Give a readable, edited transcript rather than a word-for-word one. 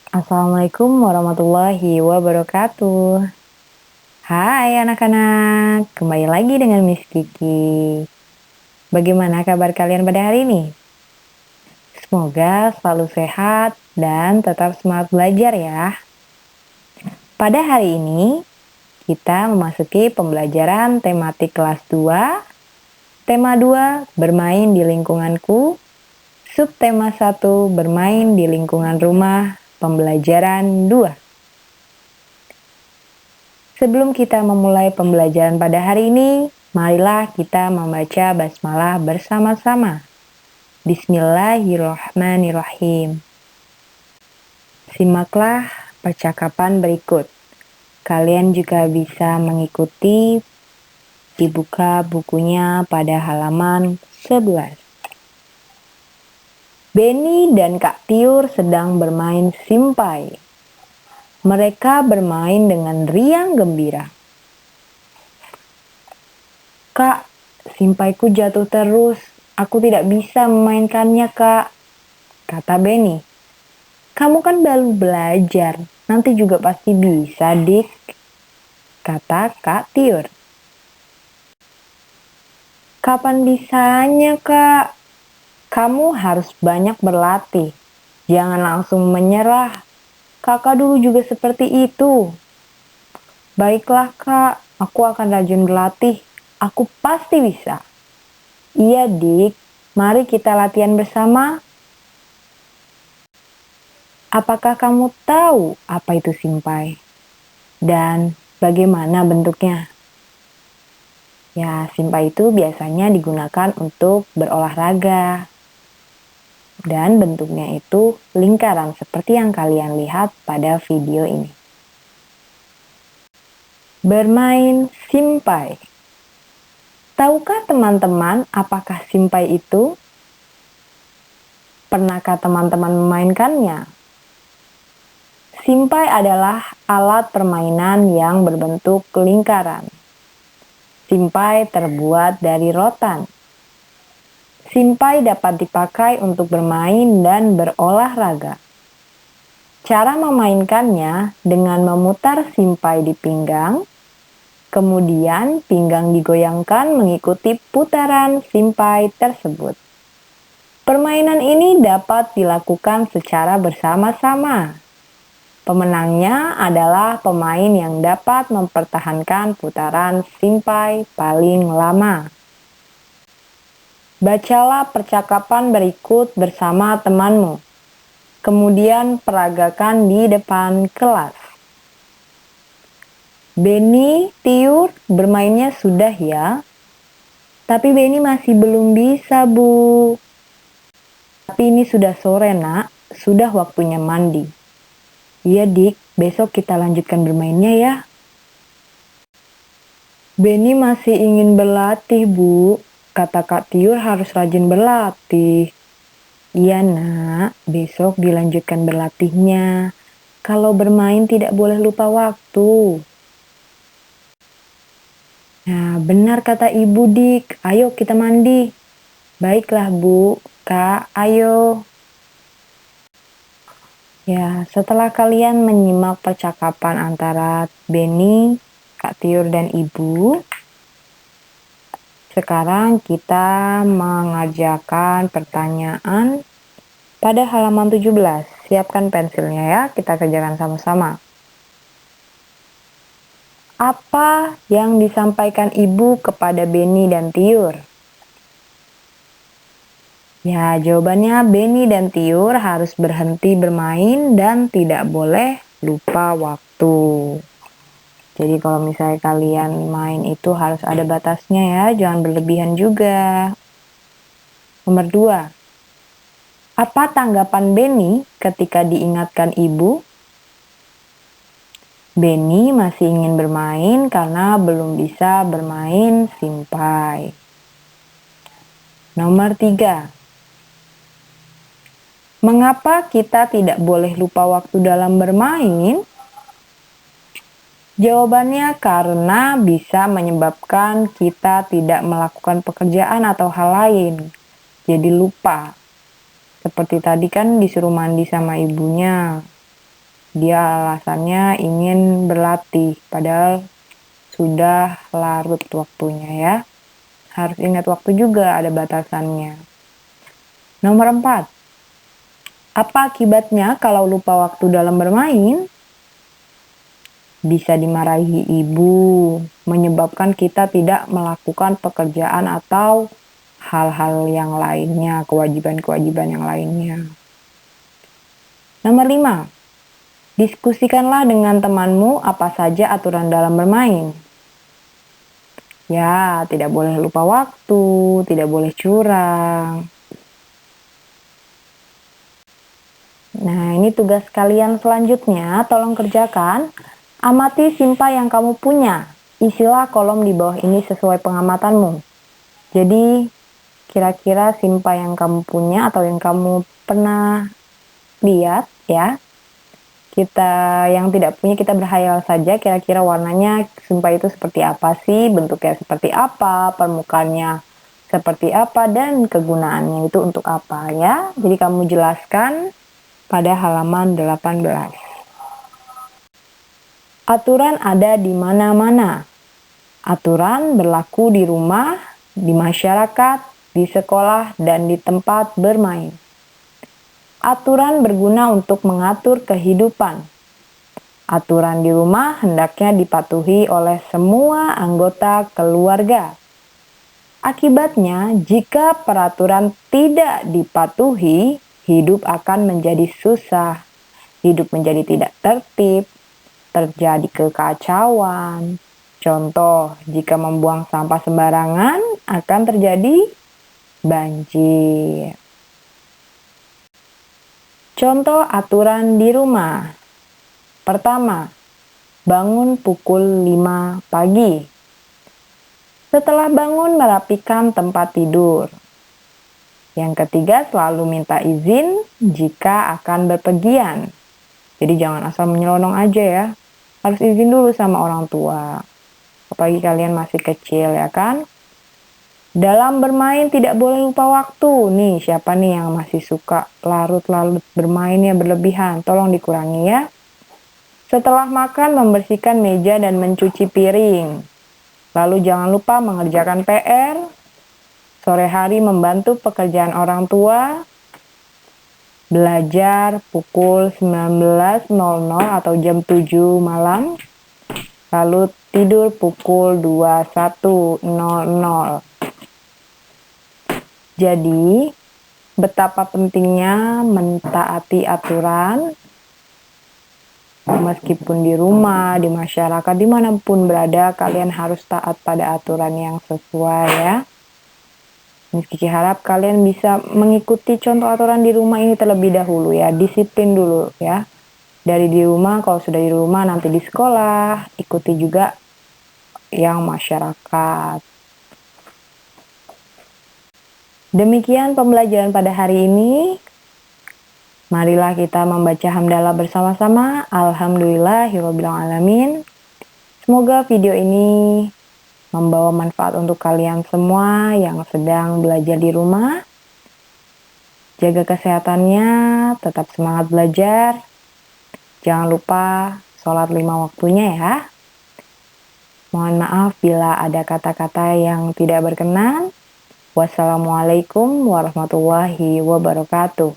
Assalamualaikum warahmatullahi wabarakatuh. Hai anak-anak, kembali lagi dengan Miss Kiki. Bagaimana kabar kalian pada hari ini? Semoga selalu sehat dan tetap semangat belajar ya. Pada hari ini, kita memasuki pembelajaran tematik kelas 2. Tema 2, bermain di lingkunganku. Subtema 1, bermain di lingkungan rumah. Pembelajaran 2. Sebelum kita memulai pembelajaran pada hari ini, marilah kita membaca basmalah bersama-sama. Bismillahirrahmanirrahim. Simaklah percakapan berikut. Kalian juga bisa mengikuti dibuka bukunya pada halaman 11. Benny dan Kak Tiur sedang bermain simpai. Mereka bermain dengan riang gembira. Kak, simpaiku jatuh terus. Aku tidak bisa memainkannya, Kak, kata Benny. Kamu kan baru belajar, nanti juga pasti bisa, Dik, kata Kak Tiur. Kapan bisanya, Kak? Kamu harus banyak berlatih. Jangan langsung menyerah. Kakak dulu juga seperti itu. Baiklah, Kak. Aku akan rajin berlatih. Aku pasti bisa. Iya, Dik. Mari kita latihan bersama. Apakah kamu tahu apa itu simpai? Dan bagaimana bentuknya? Ya, simpai itu biasanya digunakan untuk berolahraga. Dan bentuknya itu lingkaran seperti yang kalian lihat pada video ini. Bermain simpai. Tahukah teman-teman apakah simpai itu? Pernahkah teman-teman memainkannya? Simpai adalah alat permainan yang berbentuk lingkaran. Simpai terbuat dari rotan. Simpai dapat dipakai untuk bermain dan berolahraga. Cara memainkannya dengan memutar simpai di pinggang, kemudian pinggang digoyangkan mengikuti putaran simpai tersebut. Permainan ini dapat dilakukan secara bersama-sama. Pemenangnya adalah pemain yang dapat mempertahankan putaran simpai paling lama. Bacalah percakapan berikut bersama temanmu. Kemudian peragakan di depan kelas. Benny, Tiur, bermainnya sudah ya. Tapi Benny masih belum bisa, Bu. Tapi ini sudah sore, Nak. Sudah waktunya mandi. Iya, Dik. Besok kita lanjutkan bermainnya ya. Benny masih ingin berlatih, Bu. Kata Kak Tiur harus rajin berlatih. Iya, Nak. Besok dilanjutkan berlatihnya. Kalau bermain tidak boleh lupa waktu. Nah, benar kata Ibu, Dik. Ayo kita mandi. Baiklah, Bu. Kak, ayo. Ya, setelah kalian menyimak percakapan antara Benny, Kak Tiur, dan Ibu, sekarang kita mengerjakan pertanyaan pada halaman 17. Siapkan pensilnya ya, kita kerjakan sama-sama. Apa yang disampaikan Ibu kepada Benny dan Tiur? Ya, jawabannya Benny dan Tiur harus berhenti bermain dan tidak boleh lupa waktu. Jadi kalau misalnya kalian main itu harus ada batasnya ya, jangan berlebihan juga. Nomor 2. Apa tanggapan Benny ketika diingatkan ibu? Benny masih ingin bermain karena belum bisa bermain simpai. Nomor 3. Mengapa kita tidak boleh lupa waktu dalam bermain? Jawabannya karena bisa menyebabkan kita tidak melakukan pekerjaan atau hal lain. Jadi lupa. Seperti tadi kan disuruh mandi sama ibunya. Dia alasannya ingin berlatih, padahal sudah larut waktunya ya. Harus ingat waktu juga, ada batasannya. Nomor 4. Apa akibatnya kalau lupa waktu dalam bermain? Bisa dimarahi ibu, menyebabkan kita tidak melakukan pekerjaan atau hal-hal yang lainnya, kewajiban-kewajiban yang lainnya. Nomor 5. Diskusikanlah dengan temanmu apa saja aturan dalam bermain. Ya, tidak boleh lupa waktu, tidak boleh curang. Nah, ini tugas kalian selanjutnya, tolong kerjakan. Amati simpa yang kamu punya. Isilah kolom di bawah ini sesuai pengamatanmu. Jadi, kira-kira simpa yang kamu punya atau yang kamu pernah lihat ya. Kita yang tidak punya, kita berhayal saja kira-kira warnanya simpa itu seperti apa sih, bentuknya seperti apa, permukaannya seperti apa, dan kegunaannya itu untuk apa ya. Jadi kamu jelaskan pada halaman 18. Aturan ada di mana-mana. Aturan berlaku di rumah, di masyarakat, di sekolah, dan di tempat bermain. Aturan berguna untuk mengatur kehidupan. Aturan di rumah hendaknya dipatuhi oleh semua anggota keluarga. Akibatnya, jika peraturan tidak dipatuhi, hidup akan menjadi susah. Hidup menjadi tidak tertib, terjadi kekacauan. Contoh, jika membuang sampah sembarangan akan terjadi banjir. Contoh aturan di rumah. Pertama, bangun pukul 5 pagi. Setelah bangun, merapikan tempat tidur. Yang ketiga, selalu minta izin jika akan bepergian. Jadi jangan asal menyelonong aja ya. Harus izin dulu sama orang tua. Apalagi kalian masih kecil ya kan. Dalam bermain tidak boleh lupa waktu. Nih, siapa nih yang masih suka larut-larut bermainnya berlebihan? Tolong dikurangi ya. Setelah makan, membersihkan meja dan mencuci piring. Lalu jangan lupa mengerjakan PR. Sore hari membantu pekerjaan orang tua. Belajar pukul 19.00 atau jam 7 malam. Lalu tidur pukul 21.00. Jadi, betapa pentingnya mentaati aturan. Meskipun di rumah, di masyarakat, dimanapun berada, kalian harus taat pada aturan yang sesuai ya. Kiki harap kalian bisa mengikuti contoh aturan di rumah ini terlebih dahulu ya. Disiplin dulu ya. Dari di rumah, kalau sudah di rumah, nanti di sekolah, ikuti juga yang masyarakat. Demikian pembelajaran pada hari ini. Marilah kita membaca hamdalah bersama-sama. Alhamdulillahirrabbilalamin. Semoga video ini membawa manfaat untuk kalian semua yang sedang belajar di rumah. Jaga kesehatannya, tetap semangat belajar. Jangan lupa sholat 5 waktunya ya. Mohon maaf bila ada kata-kata yang tidak berkenan. Wassalamualaikum warahmatullahi wabarakatuh.